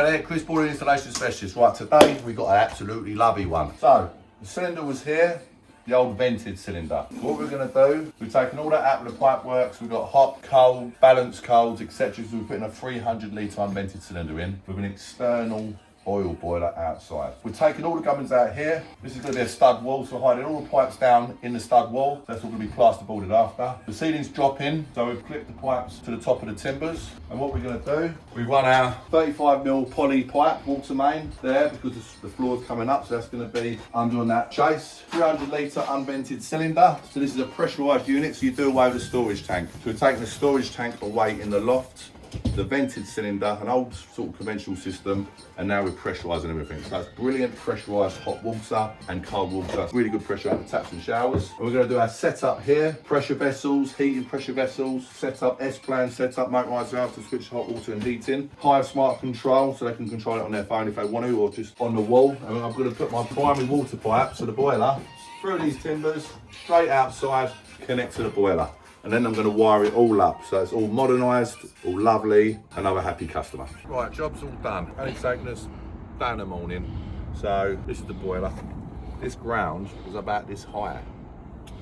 Hello there, Chris Boiler Installation Specialist. Right, today we got an absolutely lovely one. So, the cylinder was here, the old vented cylinder. What we're going to do, we've taken all that out of the pipe works, we've got hot, cold, balanced colds, etc. So we're putting a 300 litre unvented cylinder in with an external oil boiler outside. We're taking all the gubbins out here. This is going to be a stud wall, so we're hiding all the pipes down in the stud wall. That's all going to be plasterboarded after. The ceilings drop in, so we've clipped the pipes to the top of the timbers. And what we're going to do, we run our 35mm poly pipe, water main there, because the floor's coming up, so that's going to be under on that chase. 300 litre unvented cylinder. So this is a pressurised unit, so you do away with the storage tank. So we're taking the storage tank away in the loft, the vented cylinder, an old sort of conventional system, and now we're pressurising everything. So that's brilliant pressurised hot water and cold water. Really good pressure out of the taps and showers. And we're going to do our setup here, pressure vessels, heating pressure vessels, setup, S-plan setup, motorised valve to switch hot water and heating. Hive smart control, so they can control it on their phone if they want to, or just on the wall. And I'm going to put my primary water pipe, so the boiler, through these timbers, straight outside, connect to the boiler. And then I'm going to wire it all up, so it's all modernised, all lovely, another happy customer. Right, job's all done. Only taken us down in the morning. So this is the boiler. This ground was about this high.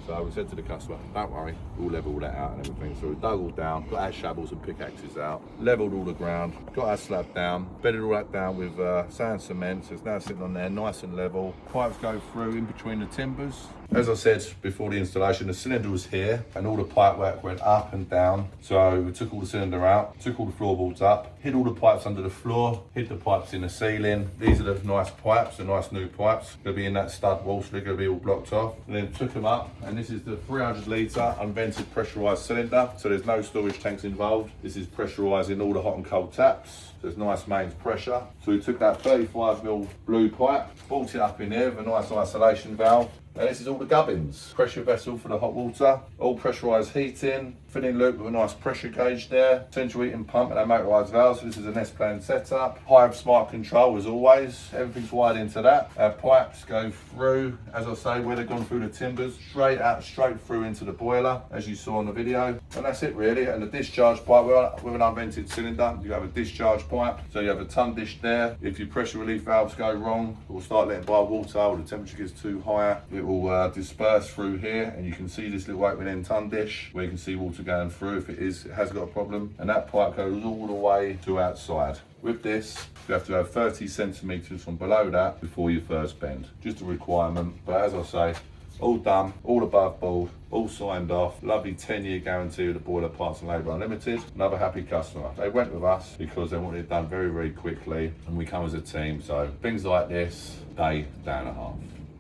So we said to the customer, don't worry, we'll level all that out and everything. So we dug all down, got our shovels and pickaxes out, levelled all the ground, got our slab down, bedded all that down with sand cement, so it's now sitting on there nice and level. Pipes go through in between the timbers. As I said before the installation, the cylinder was here and all the pipe work went up and down. So we took all the cylinder out, took all the floorboards up, hid all the pipes under the floor, hid the pipes in the ceiling. These are the nice pipes, the nice new pipes. They'll be in that stud wall, so they're going to be all blocked off. And then took them up, and this is the 300 litre unvented pressurised cylinder. So there's no storage tanks involved. This is pressurising all the hot and cold taps. So there's nice mains pressure. So we took that 35mm blue pipe, brought it up in here with a nice isolation valve. And this is all the gubbins. Pressure vessel for the hot water, all pressurised heating, filling loop with a nice pressure gauge there, central heating pump and a motorised valve. So this is an S-plan setup. Hive smart control as always. Everything's wired into that. Our pipes go through, as I say, where they've gone through the timbers, straight out, straight through into the boiler, as you saw on the video. And that's it really. And the discharge pipe, with an unvented cylinder, you have a discharge pipe. So you have a ton dish there. If your pressure relief valves go wrong, it will start letting by water, or the temperature gets too high, it will disperse through here, and you can see this little opening end ton dish where you can see water going through if it has got a problem, and that pipe goes all the way to outside. With this, you have to have 30 centimetres from below that before you first bend. Just a requirement, but as I say, all done, all above board, all signed off. Lovely 10-year guarantee with the Boiler Parts and Labour Unlimited. Another happy customer. They went with us because they wanted it done very, very quickly, and we come as a team. So things like this, day and a half.